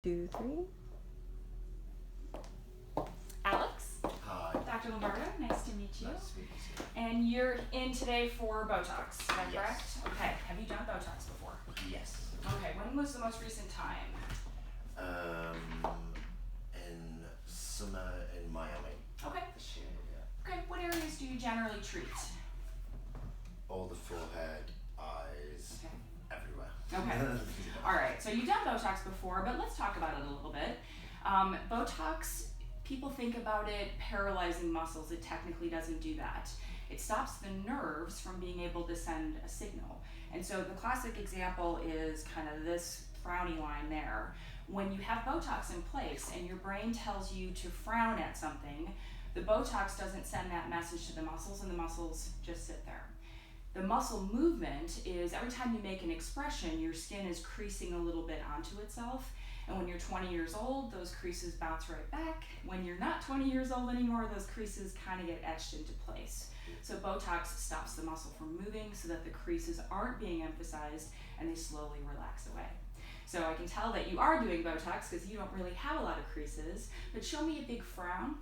2, 3. Alex. Hi. Dr. Lombardo, nice to meet you. Nice to meet you. And you're in today for Botox, is that Yes. correct? Okay, have you done Botox before? Yes. Okay, when was the most recent time? In summer in Miami Okay. this year, yeah. Okay, what areas do you generally treat? All the forehead, eyes, Okay. everywhere. Okay. All right, so you've done Botox before, but let's talk about it a little bit. Botox, people think about it paralyzing muscles. It technically doesn't do that. It stops the nerves from being able to send a signal. And so the classic example is kind of this frowny line there. When you have Botox in place and your brain tells you to frown at something, the Botox doesn't send that message to the muscles and the muscles just sit there. The muscle movement is every time you make an expression, your skin is creasing a little bit onto itself. And when you're 20 years old, those creases bounce right back. When you're not 20 years old anymore, those creases kind of get etched into place. So Botox stops the muscle from moving so that the creases aren't being emphasized and they slowly relax away. So I can tell that you are doing Botox because you don't really have a lot of creases, but show me a big frown.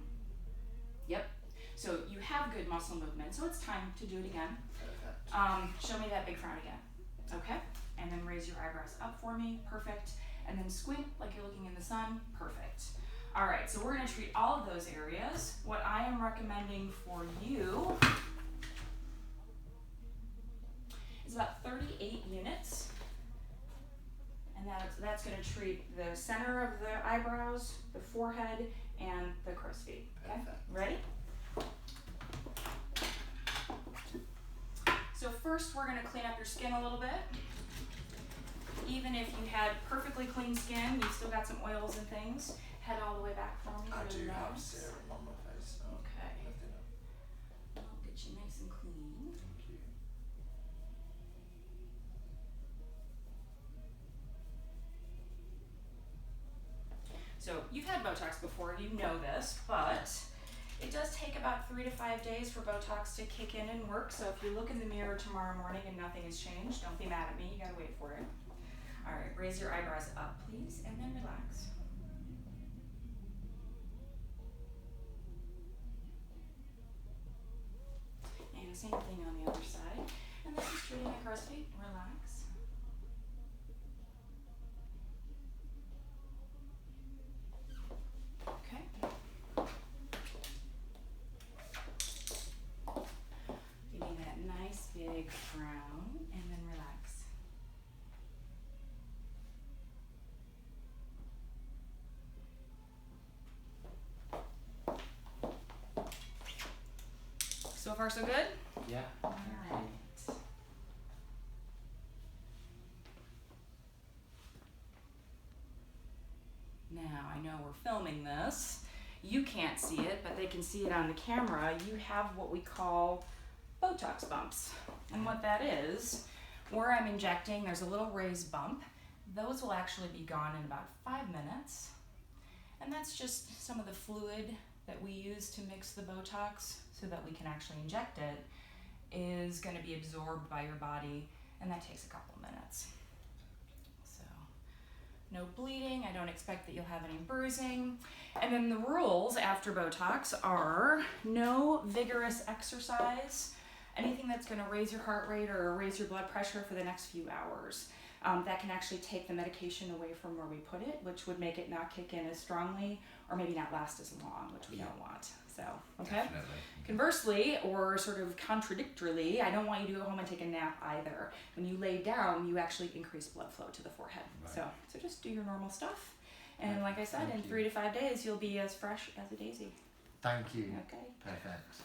Yep. So you have good muscle movement, so it's time to do it again. Show me that big frown again. Okay, and then raise your eyebrows up for me. Perfect. And then squint like you're looking in the sun. Perfect. All right, so we're going to treat all of those areas. What I am recommending for you is about 38 units. And that's going to treat the center of the eyebrows, the forehead, and the crow's feet. Okay, ready? So first we're going to clean up your skin a little bit. Even if you had perfectly clean skin, you've still got some oils and things. Head all the way back for me. I do have serum on my face now. Okay. Lifting up. I'll get you nice and clean. Thank you. So you've had Botox before, you know this, but it does take about 3 to 5 days for Botox to kick in and work. So if you look in the mirror tomorrow morning and nothing has changed, don't be mad at me, you gotta wait for it. All right, raise your eyebrows up, please, and then relax. And same thing on the other side. And this is treating the crow's feet. Relax. Okay. Give me that nice big frown, and then relax. So far, so good? Yeah. All right. Now, I know we're filming this. You can't see it, but they can see it on the camera. You have what we call Botox bumps. And what that is, where I'm injecting, there's a little raised bump. Those will actually be gone in about 5 minutes. And that's just some of the fluid that we use to mix the Botox so that we can actually inject it is going to be absorbed by your body, and that takes a couple of minutes. So no bleeding, I don't expect that you'll have any bruising. And then the rules after Botox are no vigorous exercise, anything that's going to raise your heart rate or raise your blood pressure for the next few hours. That can actually take the medication away from where we put it, which would make it not kick in as strongly or maybe not last as long, which we don't want. So, okay? Definitely. Conversely, or sort of contradictorily, I don't want you to go home and take a nap either. When you lay down, you actually increase blood flow to the forehead. Right. So just do your normal stuff. And like I said, Thank in you. 3 to 5 days, you'll be as fresh as a daisy. Thank you. Okay? Perfect.